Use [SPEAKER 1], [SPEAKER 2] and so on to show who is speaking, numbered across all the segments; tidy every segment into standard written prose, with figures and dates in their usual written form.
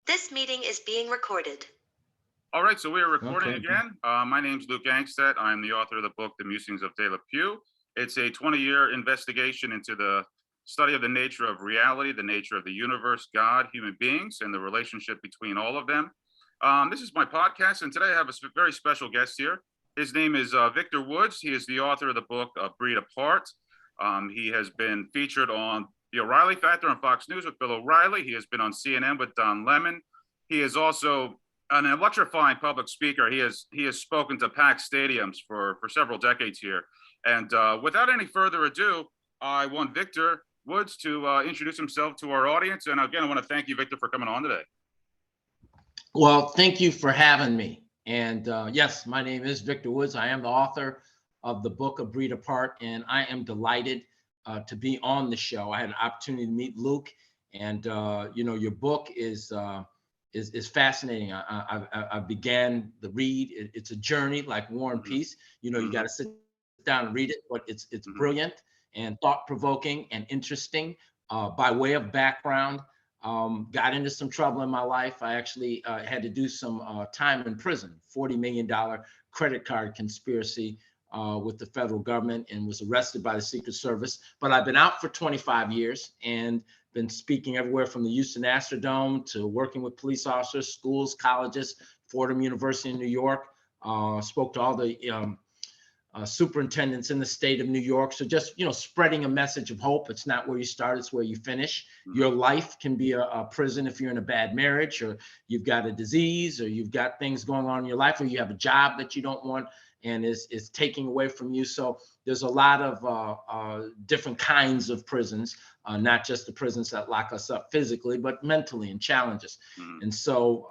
[SPEAKER 1] This meeting is being recorded.
[SPEAKER 2] All right, so we are recording
[SPEAKER 3] Okay.
[SPEAKER 2] again. My name's Luke Angstedt. I'm the author of the book, The Musings of De La Pew. It's a 20-year investigation into the study of the nature of reality, the nature of the universe, God, human beings, and the relationship between all of them. This is my podcast, and today I have a very special guest here. His name is Victor Woods. He is the author of the book, Breed Apart. He has been featured on The O'Reilly Factor on Fox News with Bill O'Reilly. He has been on CNN with Don Lemon. He is also an electrifying public speaker. He has spoken to packed stadiums for several decades here. And without any further ado, I want Victor Woods to introduce himself to our audience. And again, I want to thank you, Victor, for coming on today.
[SPEAKER 3] Well, thank you for having me. And yes, my name is Victor Woods. I am the author of the book of Breed Apart, and I am delighted to be on the show. I had an opportunity to meet Luke, and your book is fascinating. I began the read. It's a journey like War and Peace. You got to sit down and read it, but it's brilliant and thought-provoking and interesting. By way of background, got into some trouble in my life. I actually had to do some time in prison, $40 million credit card conspiracy with the federal government, and was arrested by the Secret Service. But I've been out for 25 years and been speaking everywhere from the Houston Astrodome to working with police officers, schools, colleges, Fordham University in New York. Spoke to all the superintendents in the state of New York. So just, spreading a message of hope. It's not where you start, it's where you finish. Your life can be a prison if you're in a bad marriage, or you've got a disease, or you've got things going on in your life, or you have a job that you don't want and is taking away from you. So there's a lot of different kinds of prisons, not just the prisons that lock us up physically, but mentally, and challenges. And so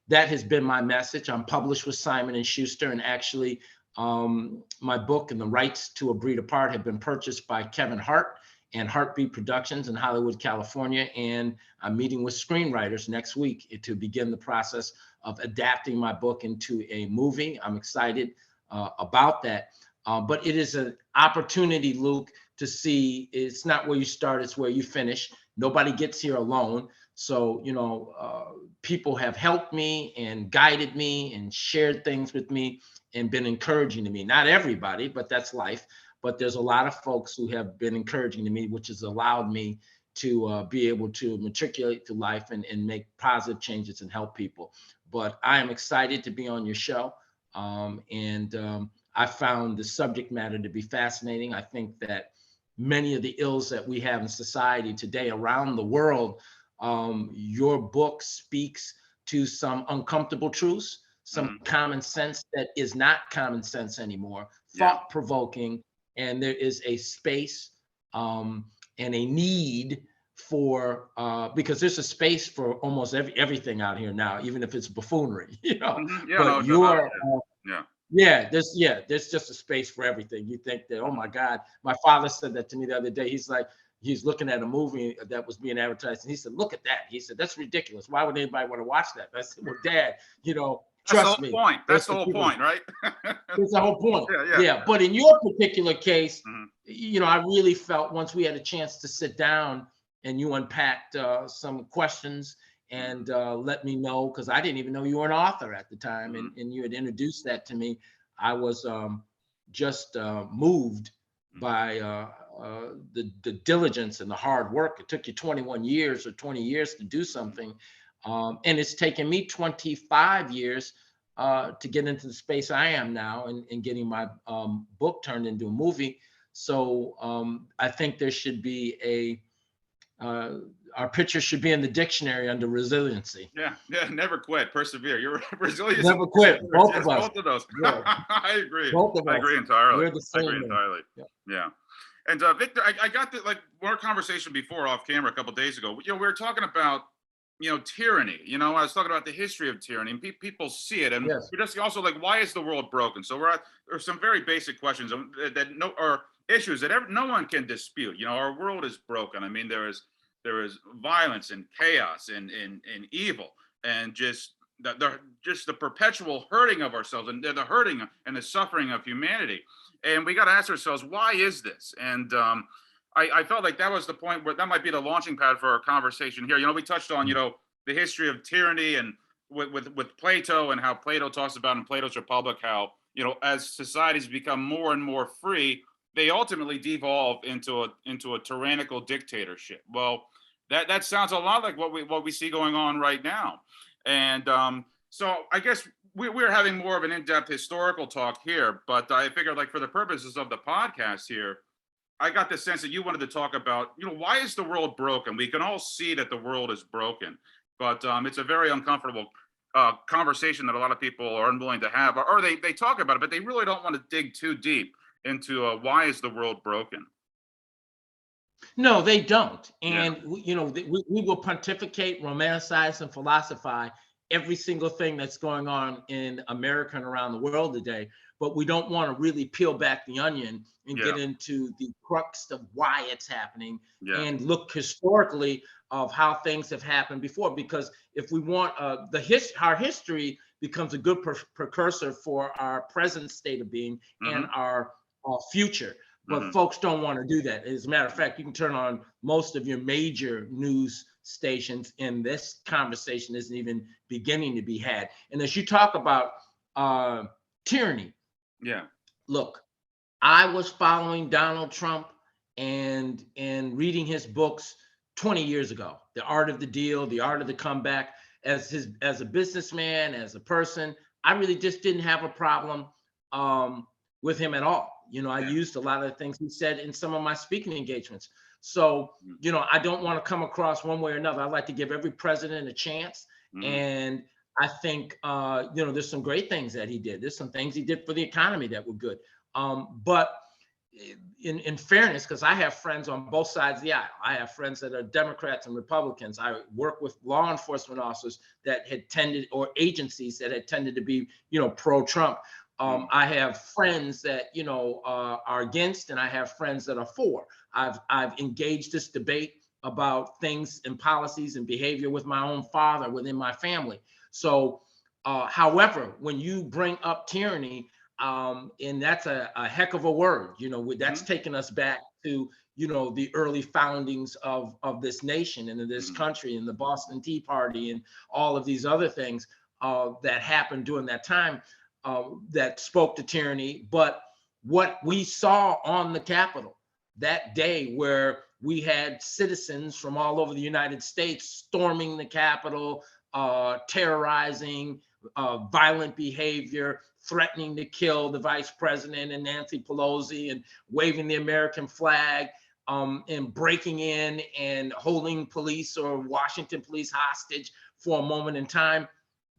[SPEAKER 3] that has been my message. I'm published with Simon & Schuster, and actually my book and the rights to A Breed Apart have been purchased by Kevin Hart and Heartbeat Productions in Hollywood, California. And I'm meeting with screenwriters next week to begin the process of adapting my book into a movie. I'm excited about that. But it is an opportunity, Luke, to see it's not where you start, it's where you finish. Nobody gets here alone. So, people have helped me and guided me and shared things with me and been encouraging to me. Not everybody, but that's life. But there's a lot of folks who have been encouraging to me, which has allowed me to be able to matriculate through life and make positive changes and help people. But I am excited to be on your show. I found the subject matter to be fascinating. I think that many of the ills that we have in society today around the world, your book speaks to some uncomfortable truths, some common sense that is not common sense anymore, thought-provoking, and there is a space and a need for because there's a space for almost everything out here now, even if it's buffoonery, there's just a space for everything. You think that, oh my God, my father said that to me the other day. He's like, he's looking at a movie that was being advertised, and he said, look at that. He said, that's ridiculous. Why would anybody want to watch that? I said, well, Dad, trust me.
[SPEAKER 2] That's the whole point, right?
[SPEAKER 3] That's the whole point.
[SPEAKER 2] Yeah.
[SPEAKER 3] But in your particular case, I really felt once we had a chance to sit down and you unpacked some questions and let me know, because I didn't even know you were an author at the time, and you had introduced that to me. I was just moved by the diligence and the hard work. It took you 21 years or 20 years to do something. And it's taken me 25 years to get into the space I am now and getting my book turned into a movie. So I think there should be our picture should be in the dictionary under resiliency.
[SPEAKER 2] Yeah, never quit, persevere. You're resilient.
[SPEAKER 3] Never quit. Both of us.
[SPEAKER 2] Both of those.
[SPEAKER 3] Yeah.
[SPEAKER 2] I agree.
[SPEAKER 3] Both of us.
[SPEAKER 2] I agree entirely.
[SPEAKER 3] We're the same.
[SPEAKER 2] I agree entirely. Yeah. And Victor, I got our conversation before off camera a couple of days ago. We were talking about tyranny. I was talking about the history of tyranny, and people see it, and we're just also like, why is the world broken? So there's some very basic questions or issues that no one can dispute. Our world is broken. I mean, there is violence and chaos and evil, and just the perpetual hurting of ourselves, and the hurting and the suffering of humanity. And we got to ask ourselves, why is this? And I felt like that was the point where that might be the launching pad for our conversation here. We touched on, the history of tyranny, and with Plato, and how Plato talks about in Plato's Republic how, as societies become more and more free, they ultimately devolve into a tyrannical dictatorship. Well, that sounds a lot like what we see going on right now. And so I guess we're having more of an in-depth historical talk here, but I figured, like, for the purposes of the podcast here, I got the sense that you wanted to talk about, why is the world broken? We can all see that the world is broken, but it's a very uncomfortable conversation that a lot of people are unwilling to have, or they talk about it, but they really don't want to dig too deep into why is the world broken.
[SPEAKER 3] No, they don't.
[SPEAKER 2] Yeah.
[SPEAKER 3] And we will pontificate, romanticize, and philosophize every single thing that's going on in America and around the world today. But we don't want to really peel back the onion and get into the crux of why it's happening and look historically of how things have happened before. Because if we want our history becomes a good precursor for our present state of being and our future. But folks don't want to do that. As a matter of fact, you can turn on most of your major news stations, and this conversation isn't even beginning to be had. And as you talk about tyranny, look, I was following Donald Trump and reading his books 20 years ago, The Art of the Deal, The Art of the Comeback. As a businessman, as a person, I really just didn't have a problem with him at all. I used a lot of the things he said in some of my speaking engagements. So, I don't want to come across one way or another. I like to give every president a chance. And I think, there's some great things that he did. There's some things he did for the economy that were good. But in fairness, because I have friends on both sides of the aisle. I have friends that are Democrats and Republicans. I work with law enforcement officers that had tended, or agencies that had tended to be, pro-Trump. I have friends that are against, and I have friends that are for. I've engaged this debate about things and policies and behavior with my own father within my family. So, however, when you bring up tyranny, and that's a heck of a word, that's taken us back to the early foundings of this nation and of this country, and the Boston Tea Party and all of these other things that happened during that time. That spoke to tyranny. But what we saw on the Capitol that day, where we had citizens from all over the United States storming the Capitol, terrorizing, violent behavior, threatening to kill the vice president and Nancy Pelosi, and waving the American flag, and breaking in and holding police or Washington police hostage for a moment in time.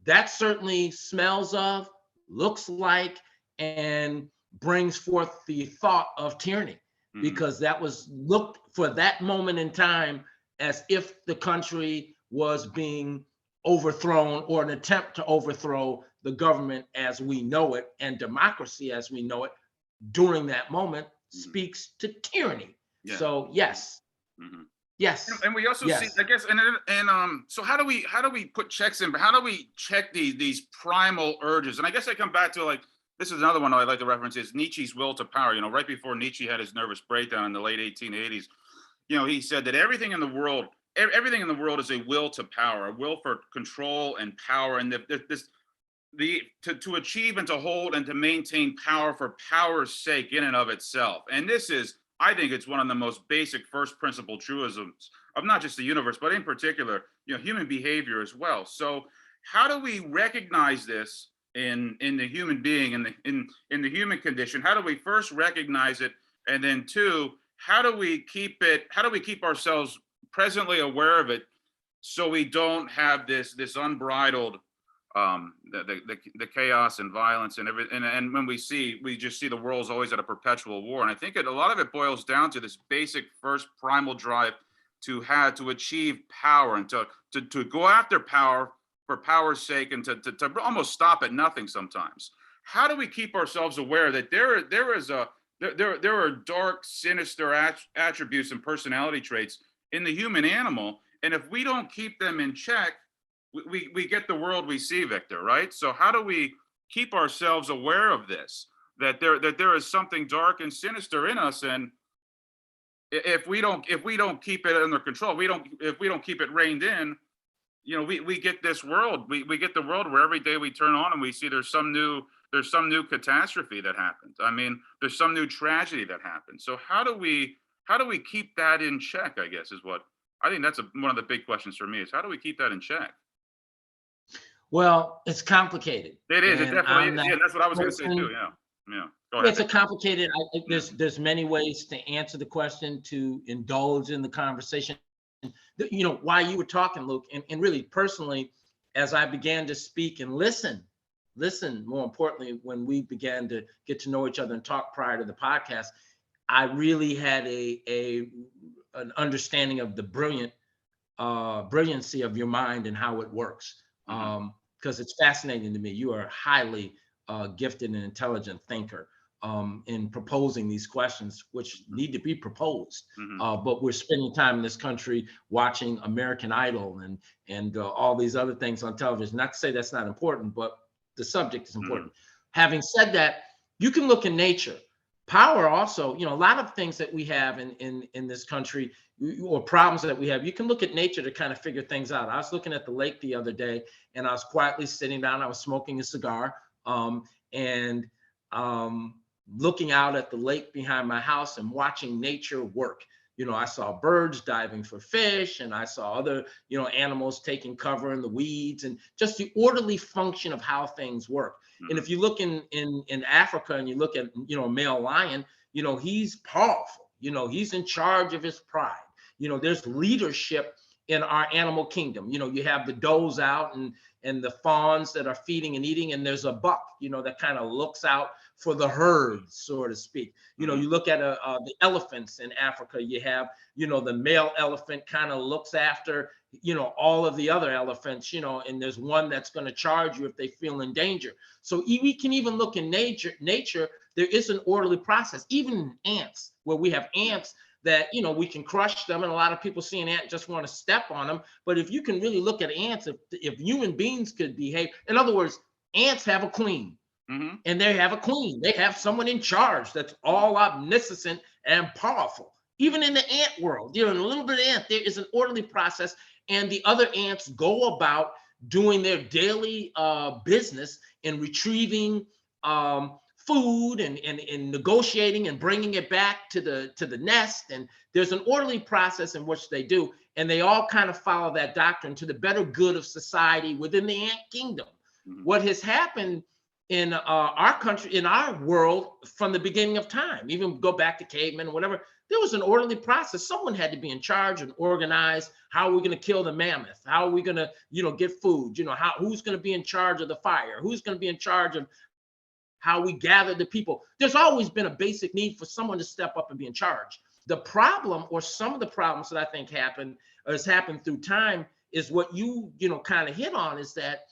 [SPEAKER 3] That certainly smells of, looks like, and brings forth the thought of tyranny, because that was looked for that moment in time as if the country was being overthrown, or an attempt to overthrow the government as we know it and democracy as we know it during that moment speaks to tyranny. So yes. Yes.
[SPEAKER 2] And we also see, I guess, and so how do we put checks in? How do we check these primal urges? And I guess I come back to, like, this is another one I like to reference, is Nietzsche's will to power. Right before Nietzsche had his nervous breakdown in the late 1880s, he said that everything in the world is a will to power, a will for control and power, and to achieve and to hold and to maintain power for power's sake in and of itself. And this is, I think, it's one of the most basic first principle truisms of not just the universe, but in particular, human behavior as well. So how do we recognize this in the human being, in the human condition? How do we first recognize it, and then two, how do we keep ourselves presently aware of it, so we don't have this unbridled the chaos and violence and everything, and when we just see the world's always at a perpetual war. And I think a lot of it boils down to this basic first primal drive to achieve power, and to go after power for power's sake, and to almost stop at nothing sometimes. How do we keep ourselves aware that there are dark, sinister attributes and personality traits in the human animal, and if we don't keep them in check, we get the world we see, Victor, right? So how do we keep ourselves aware of this, that there is something dark and sinister in us, and if we don't keep it under control, if we don't keep it reined in, we get this world, we get the world where every day we turn on and we see there's some new catastrophe that happens. I mean, there's some new tragedy that happens. So how do we keep that in check, I guess, is what I think. That's one of the big questions for me, is how do we keep that in check?
[SPEAKER 3] Well, it's complicated,
[SPEAKER 2] It is. It
[SPEAKER 3] and
[SPEAKER 2] definitely
[SPEAKER 3] I'm
[SPEAKER 2] is.
[SPEAKER 3] not
[SPEAKER 2] Yeah, that's what I was going to say too.
[SPEAKER 3] person.
[SPEAKER 2] Yeah. Yeah. Go ahead.
[SPEAKER 3] It's a complicated.
[SPEAKER 2] Yeah.
[SPEAKER 3] There's many ways to answer the question, to indulge in the conversation. While you were talking, Luke, and really personally, as I began to speak and listen more importantly, when we began to get to know each other and talk prior to the podcast, I really had an understanding of the brilliancy of your mind and how it works.
[SPEAKER 2] Mhm.
[SPEAKER 3] Because it's fascinating to me. You are a highly gifted and intelligent thinker in proposing these questions, which need to be proposed.
[SPEAKER 2] Mhm.
[SPEAKER 3] But we're spending time in this country watching American Idol and all these other things on television. Not to say that's not important, but the subject is
[SPEAKER 2] Mhm.
[SPEAKER 3] important. Having said that, you can look in nature. Power also, a lot of things that we have in this country, or problems that we have, you can look at nature to kind of figure things out. I was looking at the lake the other day, and I was quietly sitting down. I was smoking a cigar, and looking out at the lake behind my house and watching nature work. I saw birds diving for fish, and I saw other, animals taking cover in the weeds, and just the orderly function of how things work. And
[SPEAKER 2] Mhm.
[SPEAKER 3] if you look in Africa and you look at, a male lion, he's powerful. He's in charge of his pride. There's leadership in our animal kingdom. You have the does out and the fawns that are feeding and eating, and there's a buck, that kind of looks out for the herd, so to speak.
[SPEAKER 2] Mhm.
[SPEAKER 3] You look at the elephants in Africa. You have, the male elephant kind of looks after, all of the other elephants, and there's one that's going to charge you if they feel in danger. So we can even look in nature, there is an orderly process, even in ants, where we have ants that, we can crush them, and a lot of people see an ant just want to step on them. But if you can really look at ants, if human beings could behave, in other words, ants have a queen,
[SPEAKER 2] Mhm.
[SPEAKER 3] and they have a queen. They have someone in charge that's all omniscient and powerful. Even in the ant world, in a little bit of ant, there is an orderly process, and the other ants go about doing their daily business in retrieving food and negotiating and bringing it back to the nest. And there's an orderly process in which they do, and they all kind of follow that doctrine to the better good of society within the ant kingdom.
[SPEAKER 2] Mhm.
[SPEAKER 3] What has happened in our country, in our world, from the beginning of time, even go back to cavemen or whatever, there was an orderly process. Someone had to be in charge and organize. How are we going to kill the mammoth? How are we going to, get food? Who's going to be in charge of the fire? Who's going to be in charge of how we gather the people? There's always been a basic need for someone to step up and be in charge. The problem, or some of the problems that I think has happened through time, is what you kind of hit on, is that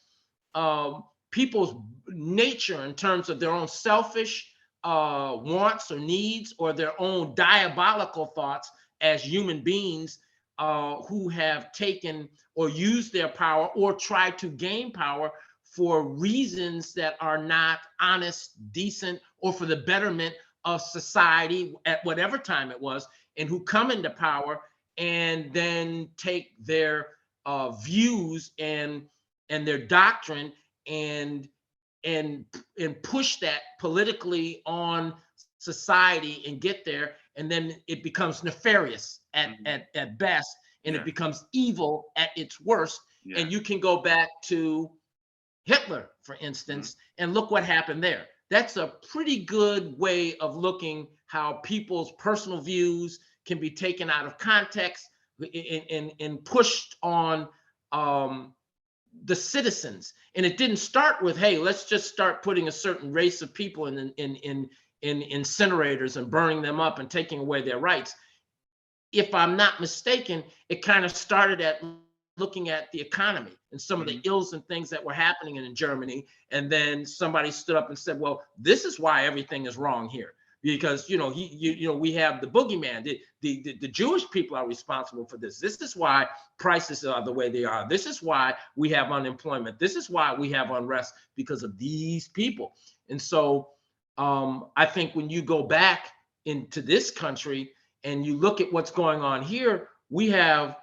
[SPEAKER 3] people's nature, in terms of their own selfish wants or needs, or their own diabolical thoughts as human beings, who have taken or used their power or tried to gain power for reasons that are not honest, decent, or for the betterment of society at whatever time it was, and who come into power and then take their views and their doctrine and and and push that politically on society and get there, and then it becomes nefarious at
[SPEAKER 2] Mhm.
[SPEAKER 3] at best, and it
[SPEAKER 2] Yeah.
[SPEAKER 3] becomes evil at its worst.
[SPEAKER 2] Yeah.
[SPEAKER 3] And you can go back to Hitler, for
[SPEAKER 2] Mhm.
[SPEAKER 3] instance, and look what happened there. That's a pretty good way of looking how people's personal views can be taken out of context and pushed on um, the citizens. And it didn't start with, hey, let's just start putting a certain race of people in incinerators and burning them up and taking away their rights. If I'm not mistaken, it kind of started at looking at the economy and some of the
[SPEAKER 2] Mhm.
[SPEAKER 3] ills and things that were happening in Germany. And then somebody stood up and said, well, this is why everything is wrong here. Because we have the boogeyman. The Jewish people are responsible for this. This is why prices are the way they are. This is why we have unemployment. This is why we have unrest, because of these people. And so I think when you go back into this country and you look at what's going on here, we have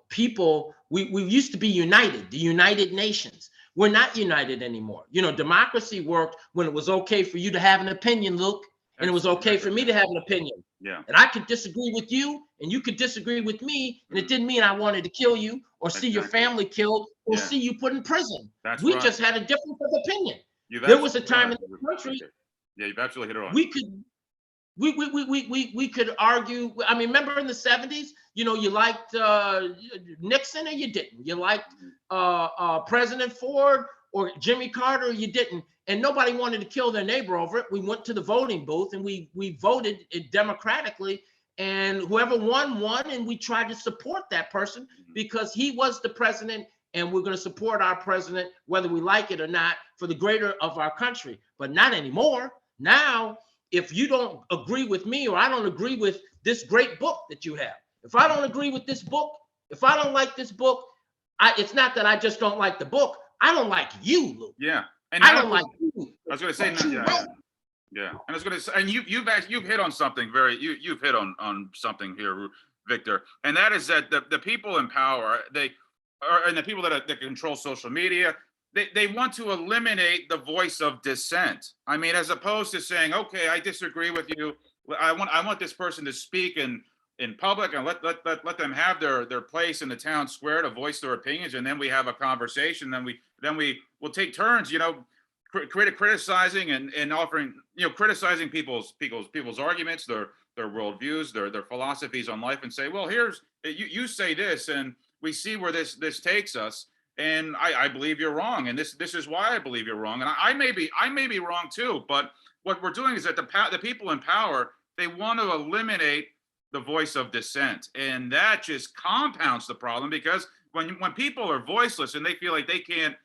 [SPEAKER 3] people, we used to be united, the United Nations. We're not united anymore. You know, democracy worked when it was okay for you to have an opinion, Luke, and it was okay for me to have an opinion.
[SPEAKER 2] Yeah.
[SPEAKER 3] And I could disagree with you, and you could disagree with me, and it didn't mean I wanted to kill you or see your family killed or see you put in prison. We just had a difference of opinion. There was a time in the country.
[SPEAKER 2] Yeah, you've absolutely hit it on.
[SPEAKER 3] We could argue. I mean, remember in the 70s, you know, you liked Nixon or you didn't. You liked President Ford or Jimmy Carter or you didn't. And nobody wanted to kill their neighbor over it. We went to the voting booth and we voted it democratically. And whoever won, and we tried to support that person because he was the president, and we're going to support our president whether we like it or not for the greater of our country. But not anymore. Now, if you don't agree with me or I don't agree with this great book that you have, if I don't agree with this book, if I don't like this book, it's not that I just don't like the book. I don't like you, Luke.
[SPEAKER 2] Yeah. And
[SPEAKER 3] I don't like you.
[SPEAKER 2] I was going to say, yeah. And I was going to say, and you've hit on something you've hit on something here, Victor, and that is that the people in power, and the people that control social media, they want to eliminate the voice of dissent. I mean, as opposed to saying, okay, I disagree with you. I want this person to speak in public and let them have their place in the town square to voice their opinions, and then we have a conversation. Then we will take turns, you know, criticizing and offering, you know, criticizing people's arguments, their worldviews, their philosophies on life, and say, well, here's you say this, and we see where this takes us. And I believe you're wrong, and this is why I believe you're wrong, and I may be wrong too. But what we're doing is that the people in power, they want to eliminate the voice of dissent, and that just compounds the problem, because when people are voiceless and they feel like they can't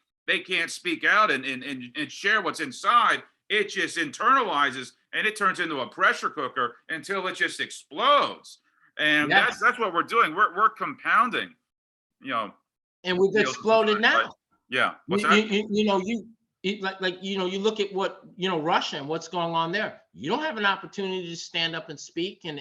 [SPEAKER 2] speak out and share what's inside, it just internalizes and it turns into a pressure cooker until it just explodes. And that's what we're doing. We're compounding, you know.
[SPEAKER 3] And we've exploded now.
[SPEAKER 2] Right? Yeah. What's
[SPEAKER 3] that? You look at what, you know, Russia and what's going on there. You don't have an opportunity to stand up and speak and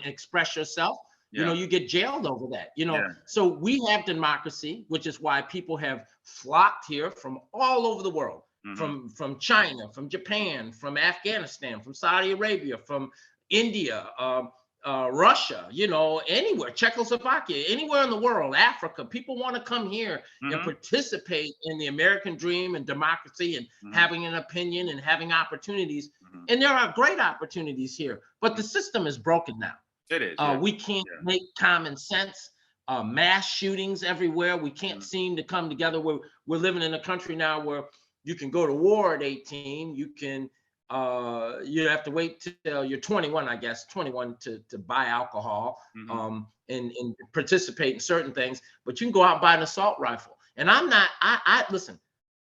[SPEAKER 3] express yourself. You know, you get jailed over that, you know. So we have democracy, which is why people have flocked here from all over the world, from China, from Japan, from Afghanistan, from Saudi Arabia, from India, Russia, you know, anywhere, Czechoslovakia, anywhere in the world, Africa. People want to come here and participate in the American dream and democracy and having an opinion and having opportunities. And there are great opportunities here, but the system is broken now.
[SPEAKER 2] It is.
[SPEAKER 3] We can't make common sense. Mass shootings everywhere. We can't seem to come together. We're living in a country now where you can go to war at 18. You can you have to wait till you're 21, I guess, 21 to buy alcohol and participate in certain things. But you can go out and buy an assault rifle. And listen,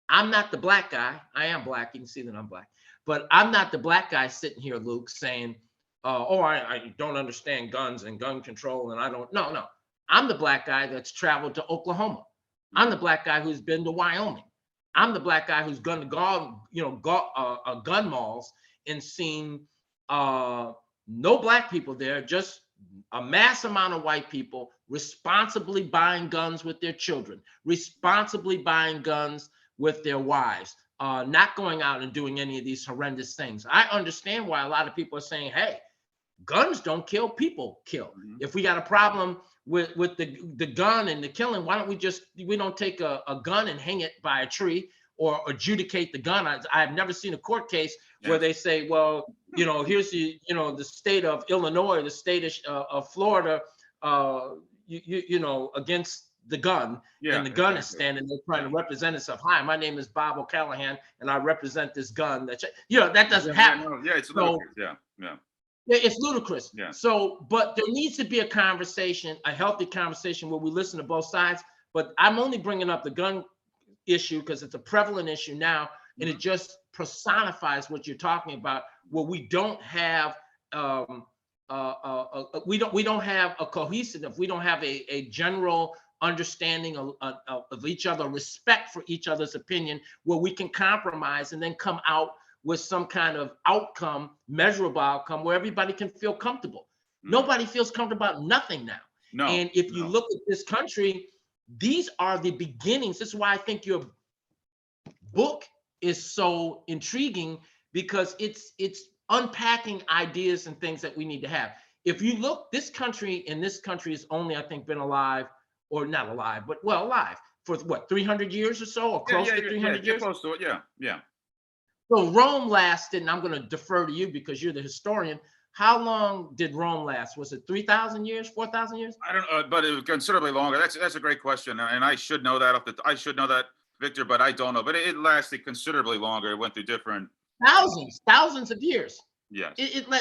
[SPEAKER 3] I'm not the black guy. I am black. You can see that I'm black. But I'm not the black guy sitting here, Luke, saying, I don't understand guns and gun control, and I don't. No. I'm the black guy that's traveled to Oklahoma. I'm the black guy who's been to Wyoming. I'm the black guy who's gone to gun malls and seen no black people there, just a mass amount of white people responsibly buying guns with their children, responsibly buying guns with their wives, not going out and doing any of these horrendous things. I understand why a lot of people are saying, hey, guns don't kill, people kill. If we got a problem with the gun and the killing, why don't we don't take a gun and hang it by a tree or adjudicate the gun? I've never seen a court case where they say, well, you know, here's the state of Illinois, the state of Florida, you know, against the gun, and the gun is standing there trying to represent itself. Hi, my name is Bob O'Callahan, and I represent this gun. That doesn't happen.
[SPEAKER 2] It's ludicrous.
[SPEAKER 3] It's ludicrous. So, but there needs to be a conversation, a healthy conversation where we listen to both sides. But I'm only bringing up the gun issue because it's a prevalent issue now, and it just personifies what you're talking about, where we don't have we don't have a cohesive, we don't have a general understanding of each other, respect for each other's opinion, where we can compromise and then come out with some kind of outcome, measurable outcome, where everybody can feel comfortable. Nobody feels comfortable about nothing now.
[SPEAKER 2] No,
[SPEAKER 3] And if you
[SPEAKER 2] no.
[SPEAKER 3] look at this country, these are the beginnings. This is why I think your book is so intriguing, because it's unpacking ideas and things that we need to have. If you look, this country has only, I think, been alive, or not alive, but well, alive for what, 300 years or so, or
[SPEAKER 2] Yeah,
[SPEAKER 3] close
[SPEAKER 2] yeah,
[SPEAKER 3] to
[SPEAKER 2] yeah,
[SPEAKER 3] 300
[SPEAKER 2] you're
[SPEAKER 3] years.
[SPEAKER 2] close to it. Yeah, yeah.
[SPEAKER 3] So Rome lasted, and I'm going to defer to you because you're the historian. How long did Rome last? Was it 3,000 years, 4,000 years?
[SPEAKER 2] I don't know, but it was considerably longer. That's a great question, and I should know that I should know that, Victor, but I don't know. But it lasted considerably longer. It went through different.
[SPEAKER 3] Thousands of years.
[SPEAKER 2] Yes.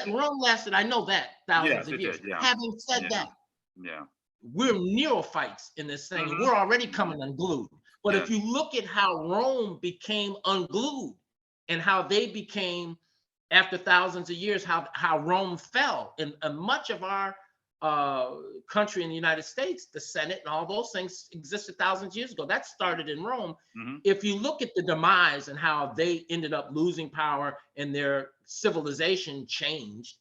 [SPEAKER 3] Rome lasted, I know that, thousands
[SPEAKER 2] Yes,
[SPEAKER 3] of
[SPEAKER 2] it
[SPEAKER 3] years.
[SPEAKER 2] did. Yeah.
[SPEAKER 3] Having said
[SPEAKER 2] Yeah.
[SPEAKER 3] that,
[SPEAKER 2] Yeah.
[SPEAKER 3] we're neophytes in this thing.
[SPEAKER 2] Mhm.
[SPEAKER 3] We're already coming unglued. But if
[SPEAKER 2] Yes.
[SPEAKER 3] you look at how Rome became unglued and how they became, after thousands of years, how Rome fell, and much of our country in the United States, the Senate and all those things existed thousands of years ago. That started in Rome.
[SPEAKER 2] Mhm.
[SPEAKER 3] If you look at the demise and how they ended up losing power and their civilization changed,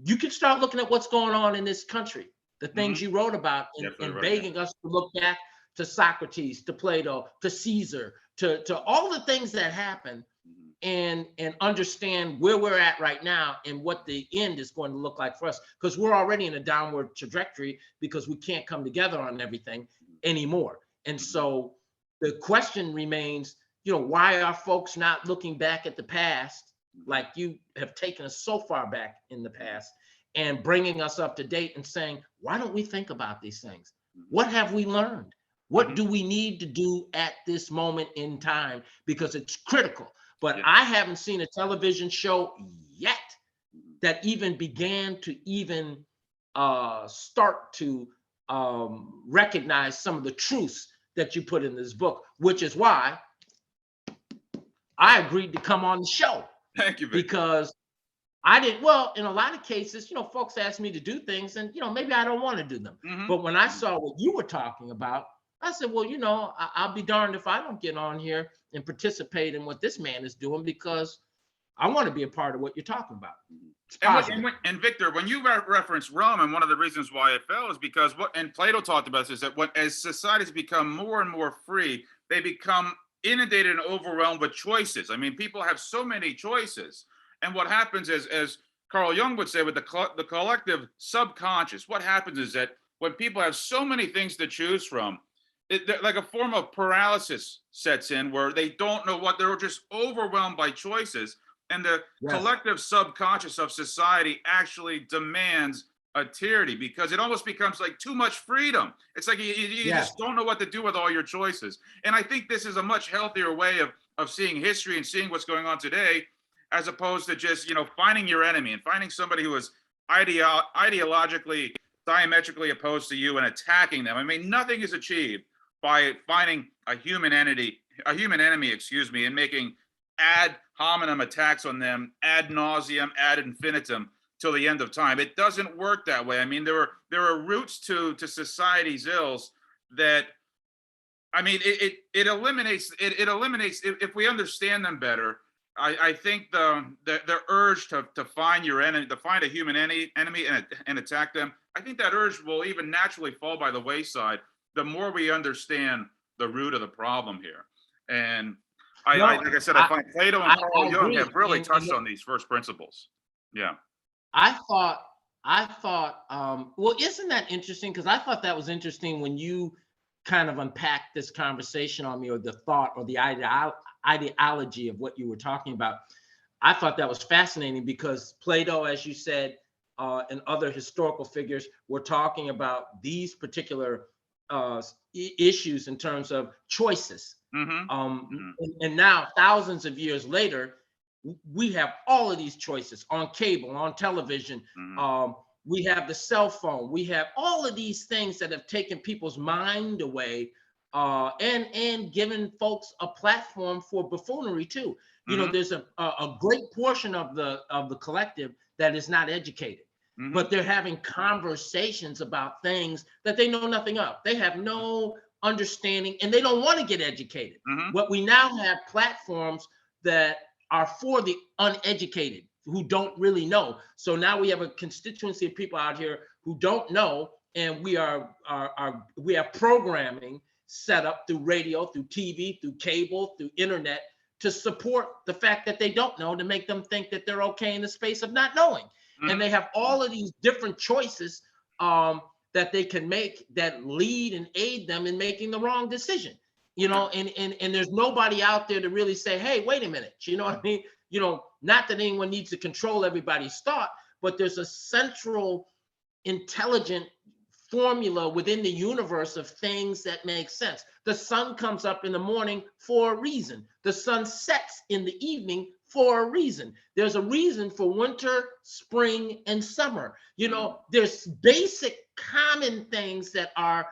[SPEAKER 3] you can start looking at what's going on in this country, the things
[SPEAKER 2] Mhm.
[SPEAKER 3] you wrote about,
[SPEAKER 2] You're
[SPEAKER 3] and
[SPEAKER 2] absolutely right. Yeah.
[SPEAKER 3] begging us to look back to Socrates, to Plato, to Caesar, to all the things that happened,
[SPEAKER 2] Mhm.
[SPEAKER 3] and understand where we're at right now and what the end is going to look like for us, because we're already in a downward trajectory because we can't come together on everything anymore. And
[SPEAKER 2] Mhm.
[SPEAKER 3] so the question remains, why are folks not looking back at the past, like you have taken us so far back in the past, and bringing us up to date and saying, why don't we think about these things? What have we learned? What
[SPEAKER 2] Mhm.
[SPEAKER 3] do we need to do at this moment in time? Because it's critical. But
[SPEAKER 2] Yeah.
[SPEAKER 3] I haven't seen a television show yet
[SPEAKER 2] Mhm.
[SPEAKER 3] that even began to even start to recognize some of the truths that you put in this book, which is why I agreed to come on the show,
[SPEAKER 2] Thank you, Victor.
[SPEAKER 3] because I didn't, well, in a lot of cases, folks ask me to do things, and, maybe I don't want to do them.
[SPEAKER 2] Mhm.
[SPEAKER 3] But when I saw what you were talking about, I said, well, I'll be darned if I don't get on here and participate in what this man is doing, because I want to be a part of what you're talking about. It's positive.
[SPEAKER 2] And Victor, when you reference Rome, and one of the reasons why it fell is because and Plato talked about this, is that as societies become more and more free, they become inundated and overwhelmed with choices. I mean, people have so many choices, and what happens is, as Carl Jung would say, with the collective subconscious, what happens is that when people have so many things to choose from, like a form of paralysis sets in, where they don't know they're just overwhelmed by choices. And the
[SPEAKER 3] Yes.
[SPEAKER 2] collective subconscious of society actually demands a tyranny, because it almost becomes like too much freedom. It's like you
[SPEAKER 3] Yes.
[SPEAKER 2] just don't know what to do with all your choices. And I think this is a much healthier way of seeing history and seeing what's going on today, as opposed to just, finding your enemy and finding somebody who is ideologically diametrically opposed to you and attacking them. I mean, nothing is achieved by finding a human enemy, and making ad hominem attacks on them ad nauseum, ad infinitum, till the end of time. It doesn't work that way. I mean, there are roots to society's ills that, I mean, it eliminates if we understand them better. I think the urge to find your enemy, to find a human enemy and attack them, I think that urge will even naturally fall by the wayside the more we understand the root of the problem here. And like I said, I find Plato and Carl Jung have really touched on these first principles. Yeah.
[SPEAKER 3] I thought, well, isn't that interesting? Because I thought that was interesting when you kind of unpacked this conversation on me, or the thought, or the ideology of what you were talking about. I thought that was fascinating, because Plato, as you said, and other historical figures were talking about these particular issues in terms of choices. And now, thousands of years later, we have all of these choices on cable, on television. We have the cell phone. We have all of these things that have taken people's mind away, and given folks a platform for buffoonery too. There's a great portion of the collective that is not educated, but they're having conversations about things that they know nothing of. They have no understanding, and they don't want to get educated. But we now have platforms that are for the uneducated, who don't really know. So now we have a constituency of people out here who don't know, and we have programming set up through radio, through TV, through cable, through internet to support the fact that they don't know, to make them think that they're okay in the space of not knowing. And they have all of these different choices that they can make that lead and aid them in making the wrong decision. And there's nobody out there to really say, hey, wait a minute, you know what I mean? Not that anyone needs to control everybody's thought, but there's a central intelligent formula within the universe of things that make sense. The sun comes up in the morning for a reason. The sun sets in the evening for a reason. There's a reason for winter, spring, and summer. There's basic common things that are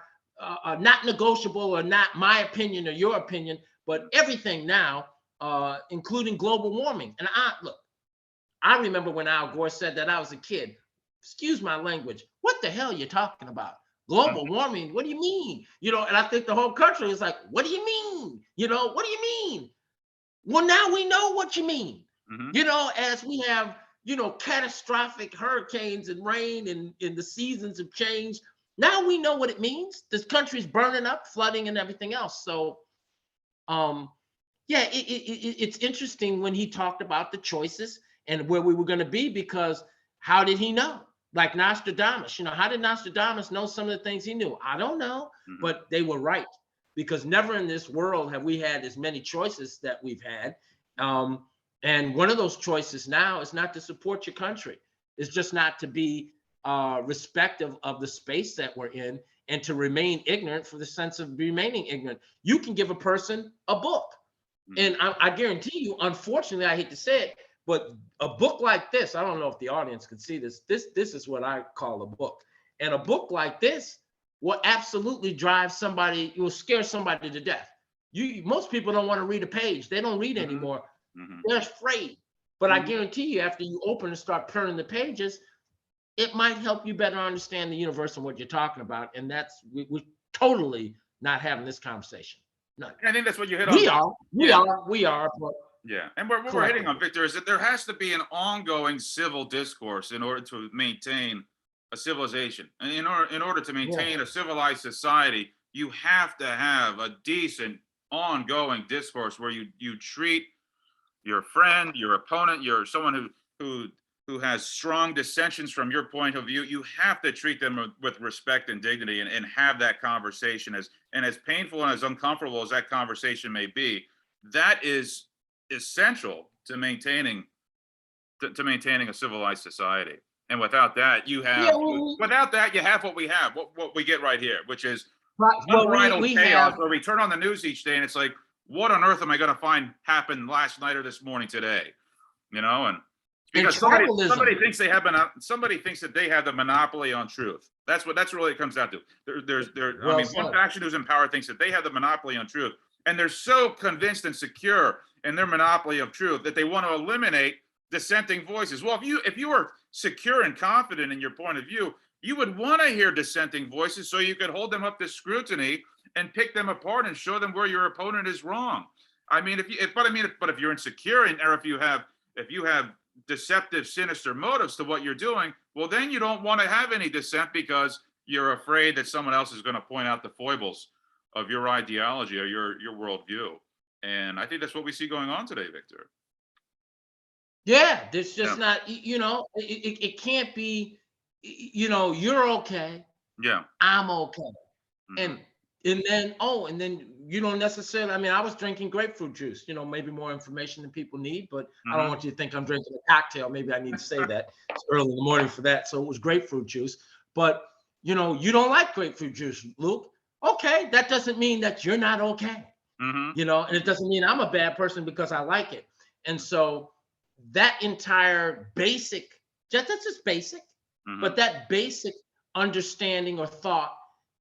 [SPEAKER 3] not negotiable, or not my opinion or your opinion, but everything now, including global warming. And I remember when Al Gore said that, I was a kid. Excuse my language. What the hell are you talking about? Global warming? What do you mean? And I think the whole country is like, what do you mean? What do you mean? Well, now we know what you mean. As we have, catastrophic hurricanes and rain, and the seasons have changed. Now we know what it means. This country's burning up, flooding, and everything else. So, yeah, it's interesting when he talked about the choices and where we were going to be, because how did he know? Like Nostradamus, how did Nostradamus know some of the things he knew? I don't know, but they were right, because never in this world have we had as many choices that we've had. And one of those choices now is not to support your country. It's just not to be respective of the space that we're in, and to remain ignorant for the sense of remaining ignorant. You can give a person a book. And I guarantee you, unfortunately, I hate to say it, but a book like this, I don't know if the audience can see this. This is what I call a book. And a book like this will absolutely drive somebody, it will scare somebody to death. Most people don't want to read a page. They don't read anymore. They're afraid. But I guarantee you, after you open and start turning the pages, it might help you better understand the universe and what you're talking about. And we're totally not having this conversation. No.
[SPEAKER 2] I think that's what you hit on.
[SPEAKER 3] We are. But
[SPEAKER 2] yeah, and what we're hitting on, Victor, is that there has to be an ongoing civil discourse in order to maintain a civilization. And in order to maintain a civilized society, you have to have a decent ongoing discourse where you treat your friend, your opponent, someone who has strong dissensions from your point of view. You have to treat them with respect and dignity, and have that conversation. As painful and as uncomfortable as that conversation may be, that is essential to maintaining a civilized society. And without that, you have what we have, what we get right here, which is unbridled chaos, where we turn on the news each day and it's like, what on earth am I going to find happened last night or this morning today? And because somebody thinks that they have the monopoly on truth. That's really it comes down to. One faction who's in power thinks that they have the monopoly on truth, and they're so convinced and secure in their monopoly of truth that they want to eliminate dissenting voices. Well, if you are secure and confident in your point of view, you would want to hear dissenting voices so you could hold them up to scrutiny and pick them apart and show them where your opponent is wrong. But if you're insecure, or if you have deceptive, sinister motives to what you're doing, well, then you don't want to have any dissent, because you're afraid that someone else is going to point out the foibles of your ideology or your worldview. And I think that's what we see going on today, Victor.
[SPEAKER 3] Yeah, there's just not, it can't be, you're okay.
[SPEAKER 2] Yeah.
[SPEAKER 3] I'm okay. And then you don't necessarily, I was drinking grapefruit juice, maybe more information than people need, but I don't want you to think I'm drinking a cocktail. Maybe I need to say that. It's early in the morning for that. So it was grapefruit juice. But, you don't like grapefruit juice, Luke. Okay, that doesn't mean that you're not okay. And it doesn't mean I'm a bad person because I like it. And so that entire that's just basic, but that basic understanding or thought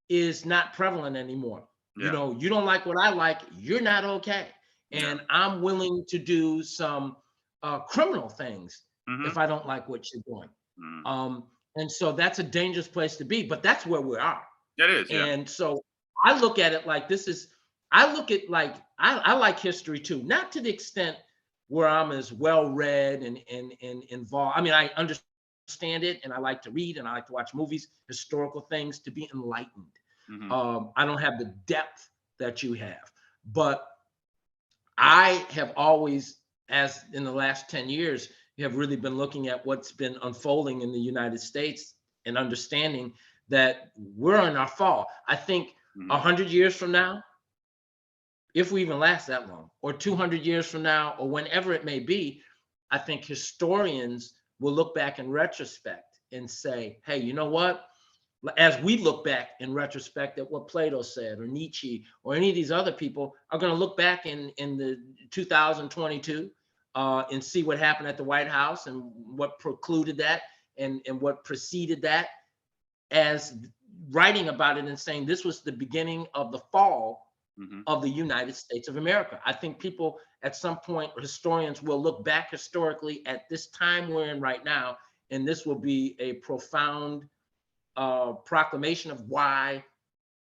[SPEAKER 3] is not prevalent anymore.
[SPEAKER 2] Yeah.
[SPEAKER 3] You don't like what I like, you're not okay. And I'm willing to do some criminal things if I don't like what you're doing. And so that's a dangerous place to be, but that's where we are.
[SPEAKER 2] It is. Yeah.
[SPEAKER 3] And so I look at it like I like history too, not to the extent where I'm as well read and involved. I understand understand it, and I like to read, and I like to watch movies, historical things, to be enlightened. I don't have the depth that you have, but I have always, as in the last 10 years, have really been looking at what's been unfolding in the United States and understanding that we're in our fall. I think 100 years from now, if we even last that long, or 200 years from now, or whenever it may be, I think historians will look back in retrospect and say, hey, you know what? As we look back in retrospect at what Plato said, or Nietzsche, or any of these other people, are going to look back in the 2022 and see what happened at the White House and what precluded that, and what preceded that, as writing about it and saying this was the beginning of the fall of the United States of America. I think people at some point, historians, will look back historically at this time we're in right now, and this will be a profound proclamation of why,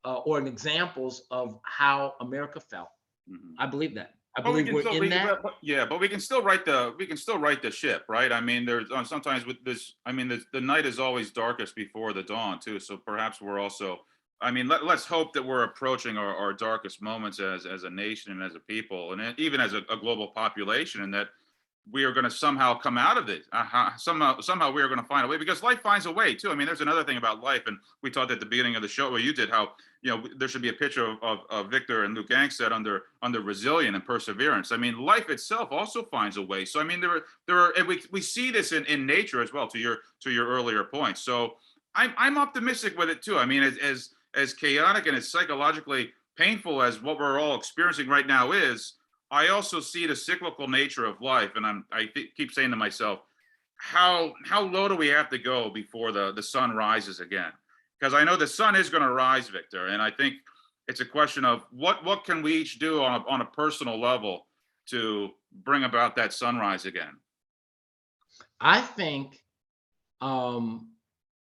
[SPEAKER 3] or an examples of how America felt. I believe that. I believe we're in that.
[SPEAKER 2] But we can still right the ship, right? I mean, there's sometimes with this. I mean, the night is always darkest before the dawn, too. So perhaps we're also. I mean, let's hope that we're approaching our darkest moments as a nation and as a people, and even as a global population, and that we are going to somehow come out of this. Somehow we are going to find a way, because life finds a way too. I mean, there's another thing about life, and we talked at the beginning of the show where you did, how there should be a picture of Victor and Luke Angstead under resilience and perseverance. I mean, life itself also finds a way. So I mean, there are, and we see this in nature as well. To your earlier point. So I'm optimistic with it too. I mean, as chaotic and as psychologically painful as what we're all experiencing right now is, I also see the cyclical nature of life, and I keep saying to myself, how low do we have to go before the sun rises again? Because I know the sun is going to rise, Victor, and I think it's a question of what can we each do on a personal level to bring about that sunrise again.
[SPEAKER 3] I think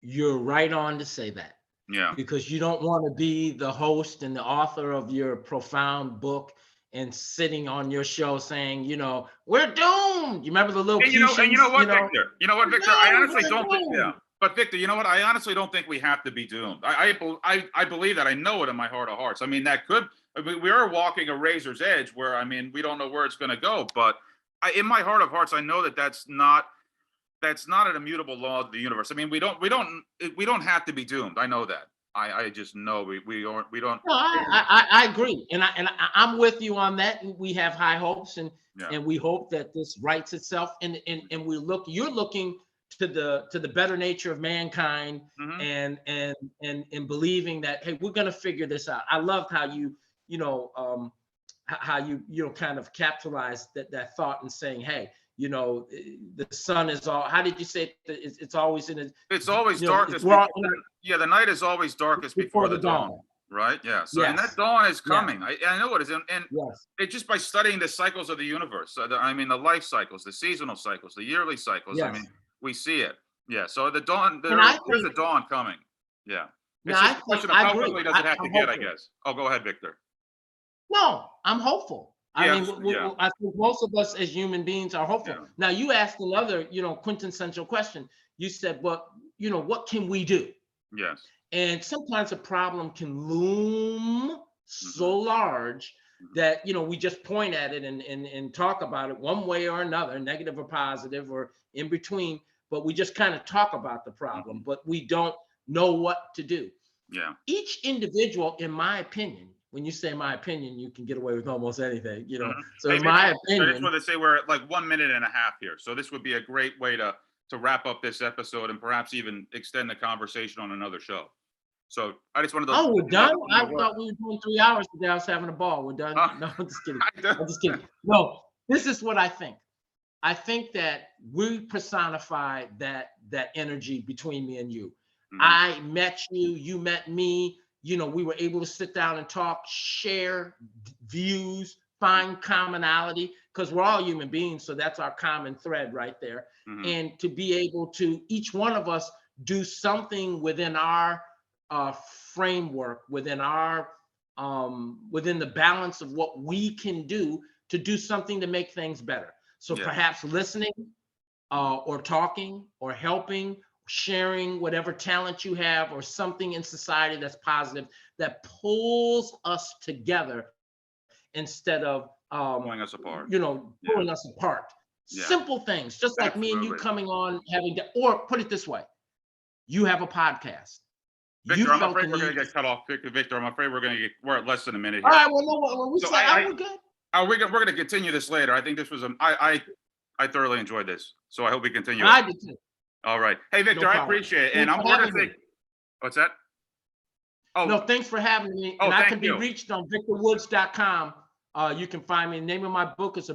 [SPEAKER 3] you're right on to say that.
[SPEAKER 2] Yeah.
[SPEAKER 3] Because you don't want to be the host and the author of your profound book and sitting on your show saying, we're doomed. You remember the little
[SPEAKER 2] and you know what, Victor? You know what, Victor? I honestly don't think. Yeah. But Victor, you know what? I honestly don't think we have to be doomed. I believe that. I know it in my heart of hearts. I mean, we are walking a razor's edge where, I mean, we don't know where it's going to go. But in my heart of hearts, I know that that's not an immutable law of the universe. I mean, we don't have to be doomed. I know that. I just know we don't. No,
[SPEAKER 3] I agree, and I'm with you on that. We have high hopes, and we hope that this rights itself, and you're looking to the better nature of mankind, and believing that, hey, we're gonna figure this out. I loved how you kind of capitalized that thought and saying, hey, the sun is all. How did you say it? It's always in it?
[SPEAKER 2] It's always darkest. The night is always darkest before the dawn. Right? Yeah. So and that dawn is coming. I know it is, and it's just by studying the cycles of the universe. So the life cycles, the seasonal cycles, the yearly cycles. Yes. I mean, we see it. Yeah. So the dawn, there's a dawn coming. Yeah. It's just a question of how quickly does it have to get, I guess. Oh, go ahead, Victor.
[SPEAKER 3] No, I'm hopeful. I think most of us as human beings are hopeful. Yeah. Now, you asked another, quintessential question. You said, well, what can we do?
[SPEAKER 2] Yes.
[SPEAKER 3] And sometimes a problem can loom so large that, we just point at it and talk about it one way or another, negative or positive or in between, but we just kind of talk about the problem, but we don't know what to do.
[SPEAKER 2] Yeah.
[SPEAKER 3] Each individual, in my opinion, when you say my opinion, you can get away with almost anything, So in my opinion,
[SPEAKER 2] I just want to say we're at like 1 minute and a half here. So this would be a great way to wrap up this episode and perhaps even extend the conversation on another show. So I just wanted to.
[SPEAKER 3] Oh, we're done? I thought we were doing 3 hours today. I was having a ball. We're done. No, I'm just kidding. I'm just kidding. No, this is what I think. I think that we personify that energy between me and you. I met you, you met me. We were able to sit down and talk, share views, find commonality, because we're all human beings. So that's our common thread right there. And to be able to, each one of us, do something within our framework, within the balance of what we can do to do something to make things better. So perhaps listening or talking or helping sharing whatever talent you have or something in society that's positive that pulls us together instead of
[SPEAKER 2] Pulling us apart.
[SPEAKER 3] pulling us apart.
[SPEAKER 2] Yeah.
[SPEAKER 3] Simple things, just like me and you
[SPEAKER 2] Absolutely.
[SPEAKER 3] coming on having to, or put it this way, you have a podcast.
[SPEAKER 2] Victor,
[SPEAKER 3] You
[SPEAKER 2] I'm
[SPEAKER 3] felt
[SPEAKER 2] afraid
[SPEAKER 3] the
[SPEAKER 2] we're going
[SPEAKER 3] need.
[SPEAKER 2] to get cut off. Victor, I'm afraid we're at less than a minute
[SPEAKER 3] All
[SPEAKER 2] here.
[SPEAKER 3] right, well, no, when we
[SPEAKER 2] So
[SPEAKER 3] say we're good.
[SPEAKER 2] we're going to continue this later. I think this was I thoroughly enjoyed this. So I hope we continue.
[SPEAKER 3] I did too.
[SPEAKER 2] All right. Hey, Victor, I
[SPEAKER 3] problem.
[SPEAKER 2] appreciate it.
[SPEAKER 3] Thanks
[SPEAKER 2] And
[SPEAKER 3] for
[SPEAKER 2] we're going
[SPEAKER 3] having
[SPEAKER 2] to
[SPEAKER 3] me.
[SPEAKER 2] take, what's that? Oh,
[SPEAKER 3] No, thanks for having me.
[SPEAKER 2] Oh,
[SPEAKER 3] And I
[SPEAKER 2] thank
[SPEAKER 3] can be
[SPEAKER 2] you.
[SPEAKER 3] reached on victorwoods.com. You can find me. The name of my book is A